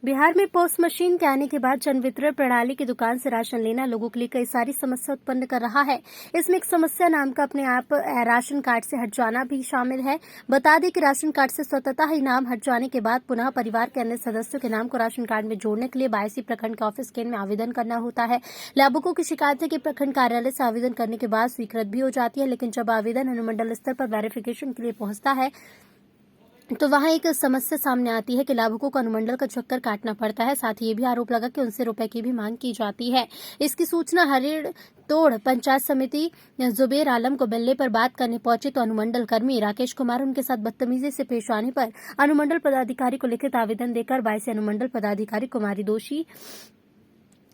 बिहार में post machine के आने के बाद जन वितरण प्रणाली की दुकान से राशन लेना लोगों के लिए कई सारी समस्या उत्पन्न कर रहा है। इसमें एक समस्या नाम का अपने आप राशन कार्ड से हट जाना भी शामिल है। बता दें कि राशन कार्ड से स्वतः ही नाम हट जाने के बाद पुनः परिवार के अन्य सदस्यों के नाम को राशन कार्ड में जोड़ने के लिए 22 प्रखंड के ऑफिस केंद्र में आवेदन करना होता है। लाभुकों की शिकायत है कि प्रखंड कार्यालय से आवेदन करने के बाद स्वीकृत भी हो जाती है, लेकिन जब आवेदन अनुमंडल स्तर पर वेरिफिकेशन के लिए पहुंचता है तो वहां एक समस्या सामने आती है कि लाभुकों को अनुमंडल का चक्कर काटना पड़ता है। साथ ही ये भी आरोप लगा कि उनसे रुपए की भी मांग की जाती है। इसकी सूचना हरिणतोड़ पंचायत समिति जुबेर आलम को मिलने पर बात करने पहुंचे तो अनुमंडल कर्मी राकेश कुमार उनके साथ बदतमीजी से पेश आने पर अनुमंडल पदाधिकारी को लिखित आवेदन देकर 22 अनुमंडल पदाधिकारी कुमारी दोषी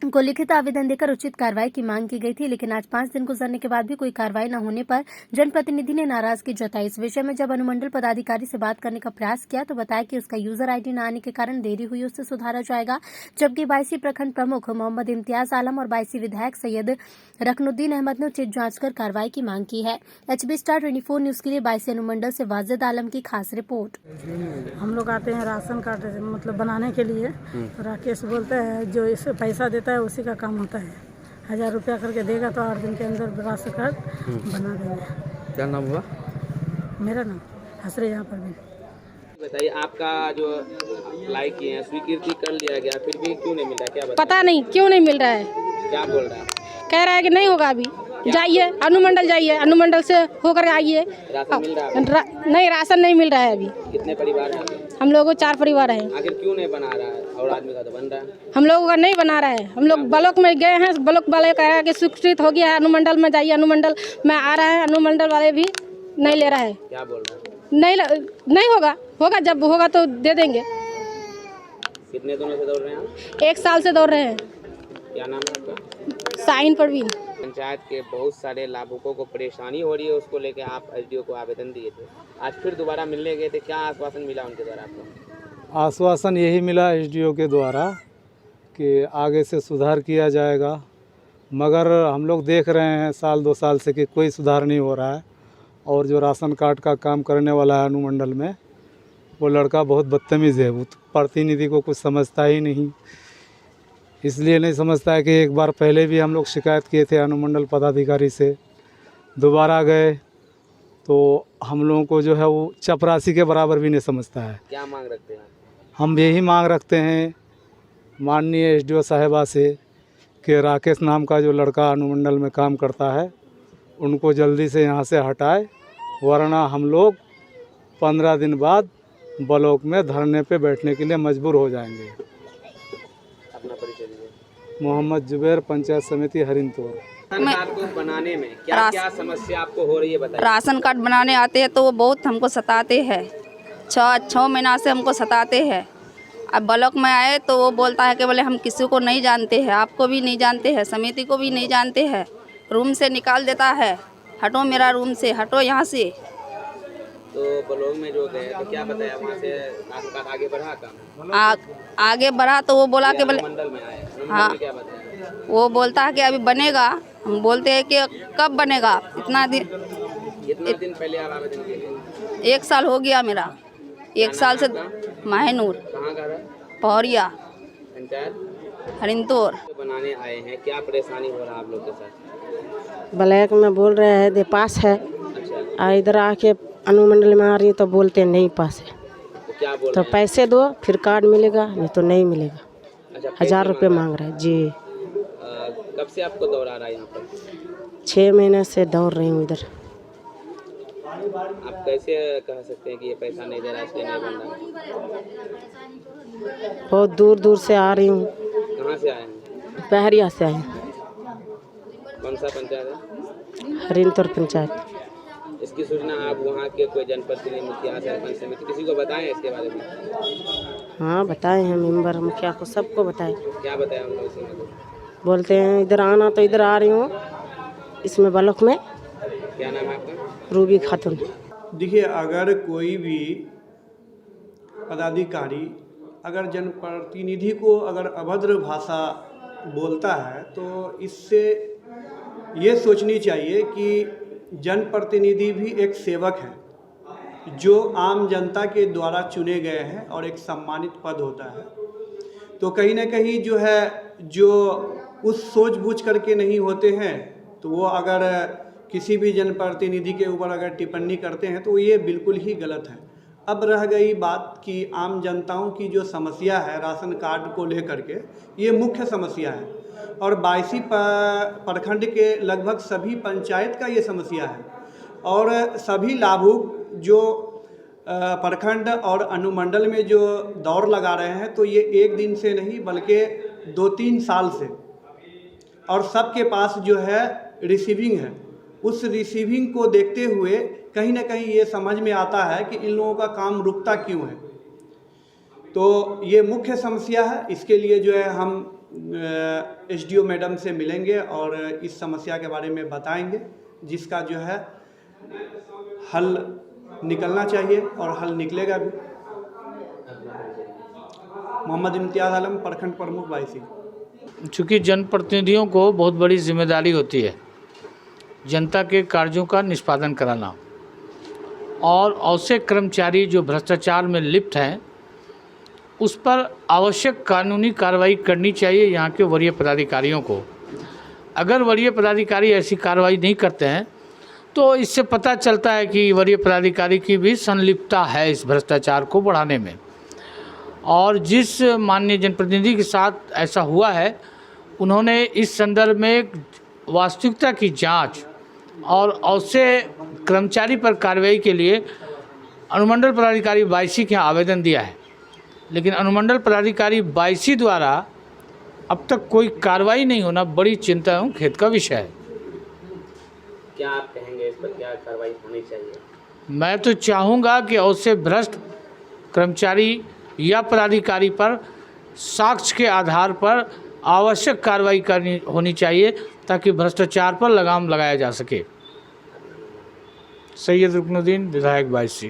को लिखित आवेदन देकर उचित कार्रवाई की मांग की गई थी, लेकिन आज 5 दिन गुजरने के बाद भी कोई कार्रवाई न होने पर जनप्रतिनिधि ने नाराजगी जताई। इस विषय में जब अनुमंडल पदाधिकारी से बात करने का प्रयास किया तो बताया कि उसका यूजर आईडी न आने के कारण देरी हुई, उससे सुधारा जाएगा। जबकि 22 प्रखंड प्रमुख मोहम्मद इम्तियाज आलम और 22 विधायक सैयद रकनुद्दीन अहमद ने उचित जांच कर कार्रवाई की मांग की है। HB स्टार 24 न्यूज के लिए 22 अनुमंडल से वाजिद आलम की खास रिपोर्ट। हम लोग आते हैं राशन कार्ड मतलब बनाने के लिए, राकेश बोलता है जो इसे पैसा देता है उसी का काम होता है। 1000 रुपया करके देगा तो 8 दिन के अंदर राशन कार्ड बना देंगे। क्या नाम हुआ? मेरा नाम हसरे यहाँ पर भी। बताइए, आपका जो अप्लाई किए हैं स्वीकृति कर लिया गया, फिर भी क्यों नहीं मिल रहा? क्या पता नहीं क्यों नहीं मिल रहा है। क्या बोल रहा है? कह रहा है कि नहीं होगा, अभी जाइए अनुमंडल, जाइए अनुमंडल से होकर आइए। राशन मिल रहा है? नहीं, राशन नहीं मिल रहा है अभी। कितने परिवार हैं? हम लोगों 4 परिवार हैं। आखिर क्यों नहीं बना रहा है? और आदमी का तो बन रहा है। हम लोगों का नहीं बना रहा है। हम लोग ब्लॉक में गए हैं, ब्लॉक वाले कह रहा है कि स्वीकृत हो गया है, अनुमंडल में जाइए। अनुमंडल में आ रहा है, अनुमंडल वाले भी नहीं ले रहा है। क्या बोल रहा है? नहीं होगा जब होगा तो दे देंगे। कितने दिनों से दौड़ रहे हैं आप? 1 साल से दौड़ रहे हैं। क्या नाम है आपका? साइन परवीन। पंचायत के बहुत सारे लाभुकों को परेशानी हो रही है, उसको लेके आप SDO को आवेदन दिए थे। आज फिर दोबारा मिलने गए थे, क्या आश्वासन मिला उनके द्वारा आपको? आश्वासन यही मिला SDO के द्वारा कि आगे से सुधार किया जाएगा, मगर हम लोग देख रहे हैं साल 2 साल से कि कोई सुधार नहीं हो रहा है। और जो राशन कार्ड का काम करने वाला है अनुमंडल में, वो लड़का बहुत बदतमीज़ है। वो प्रतिनिधि को कुछ समझता ही नहीं, इसलिए नहीं समझता है कि एक बार पहले भी हम लोग शिकायत किए थे अनुमंडल पदाधिकारी से, दोबारा गए तो हम लोगों को जो है वो चपरासी के बराबर भी नहीं समझता है। क्या मांग रखते हैं? हम यही मांग रखते हैं माननीय SDO साहिबा से कि राकेश नाम का जो लड़का अनुमंडल में काम करता है उनको जल्दी से यहाँ से हटाए, वरना हम लोग 15 दिन बाद ब्लॉक में धरने पे बैठने के लिए मजबूर हो जाएंगे। अपना परिचय दीजिए। मोहम्मद जुबेर, पंचायत समिति हरिणतोड़। राशन कार्ड को बनाने में क्या क्या समस्या आपको हो रही है, बताइए। राशन कार्ड बनाने आते हैं तो वो बहुत हमको सताते हैं। 6 महीना से हमको सताते हैं। अब ब्लॉक में आए तो वो बोलता है कि बोले हम किसी को नहीं जानते हैं, आपको भी नहीं जानते हैं, समिति को भी नहीं जानते हैं। रूम से निकाल देता है, हटो मेरा रूम से, हटो यहाँ से। तो ब्लॉक में जो गए तो क्या बताया वहाँ से? राशन कार्ड आगे बढ़ा काम? आगे बढ़ा तो वो बोला कि बोले मंडल में आए, हाँ, क्या बताया? वो बोलता है कि अभी बनेगा। हम बोलते हैं कि कब बनेगा? कितना दिन पहले आप आवेदन किए थे? 1 साल हो गया मेरा। 1 साल से माहिनूर। कहाँ का है? पहरिया पंचायत हरिणतोड़। बनाने आए हैं, क्या परेशानी हो रहा है आप लोग के साथ? ब्लैक में बोल रहे हैं दे पास है, अच्छा, इधर आके अनुमंडल में आ रही तो बोलते हैं नहीं पास है। तो क्या बोल तो रहे हैं? पैसे दो फिर कार्ड मिलेगा, नहीं तो नहीं मिलेगा। अच्छा, 1000 रुपये मांग रहे हैं जी। कब से आपको दौड़ आ रहा है यहाँ पर? 6 महीने से दौड़ रही हूँ इधर। आप कैसे कह सकते हैं कि ये पैसा नहीं दे रहा है, इसलिए नहीं बन रहा? बहुत दूर दूर से आ रही हूँ। कहाँ से आए हैं? पहरिया से आई हूँ। कौन सा पंचायत है? हरिणतोड़ पंचायत। इसकी सूचना आप वहाँ के कोई जनप्रतिनिधि, मुखिया, सरपंच समिति किसी को बताएं इसके बारे में? हाँ बताए हैं, मेंबर मुखिया को सबको बताए। क्या बताया हम लोग इसमें? बोलते हैं इधर आना तो इधर आ रही हूँ, इसमें ब्लॉक में। क्या नाम है आपका? रूबी खातून। देखिए, अगर कोई भी पदाधिकारी अगर जनप्रतिनिधि को अगर अभद्र भाषा बोलता है तो इससे ये सोचनी चाहिए कि जनप्रतिनिधि भी एक सेवक है जो आम जनता के द्वारा चुने गए हैं और एक सम्मानित पद होता है। तो कहीं ना कहीं जो है, जो उस सूझबूझ करके नहीं होते हैं, तो वो अगर किसी भी जनप्रतिनिधि के ऊपर अगर टिप्पणी करते हैं तो ये बिल्कुल ही गलत है। अब रह गई बात कि आम जनताओं की जो समस्या है राशन कार्ड को लेकर के, ये मुख्य समस्या है और 22 प्रखंड के लगभग सभी पंचायत का ये समस्या है और सभी लाभुक जो प्रखंड और अनुमंडल में जो दौड़ लगा रहे हैं, तो ये एक दिन से नहीं बल्कि 2-3 साल से, और सबके पास जो है रिसीविंग है। उस रिसीविंग को देखते हुए कहीं ना कहीं ये समझ में आता है कि इन लोगों का काम रुकता क्यों है। तो ये मुख्य समस्या है। इसके लिए जो है हम एसडीओ मैडम से मिलेंगे और इस समस्या के बारे में बताएंगे, जिसका जो है हल निकलना चाहिए और हल निकलेगा भी। मोहम्मद इम्तियाज़ आलम, प्रखंड प्रमुख 22। चूँकि जनप्रतिनिधियों को बहुत बड़ी जिम्मेदारी होती है जनता के कार्यों का निष्पादन कराना, और आवश्यक कर्मचारी जो भ्रष्टाचार में लिप्त हैं उस पर आवश्यक कानूनी कार्रवाई करनी चाहिए यहाँ के वरीय पदाधिकारियों को। अगर वरीय पदाधिकारी ऐसी कार्रवाई नहीं करते हैं तो इससे पता चलता है कि वरीय पदाधिकारी की भी संलिप्तता है इस भ्रष्टाचार को बढ़ाने में। और जिस माननीय जनप्रतिनिधि के साथ ऐसा हुआ है, उन्होंने इस संदर्भ में वास्तविकता की जांच और आवश्यक कर्मचारी पर कार्रवाई के लिए अनुमंडल पदाधिकारी 22 के यहाँ आवेदन दिया है, लेकिन अनुमंडल पदाधिकारी 22 द्वारा अब तक कोई कार्रवाई नहीं होना बड़ी चिंता एवं खेद का विषय है। क्या आप कहेंगे इस पर, क्या कार्रवाई होनी चाहिए? मैं तो चाहूँगा कि उससे भ्रष्ट कर्मचारी या पदाधिकारी पर साक्ष्य के आधार पर आवश्यक कार्रवाई करनी होनी चाहिए ताकि भ्रष्टाचार पर लगाम लगाया जा सके। सैयद रुकनुद्दीन, विधायक 22।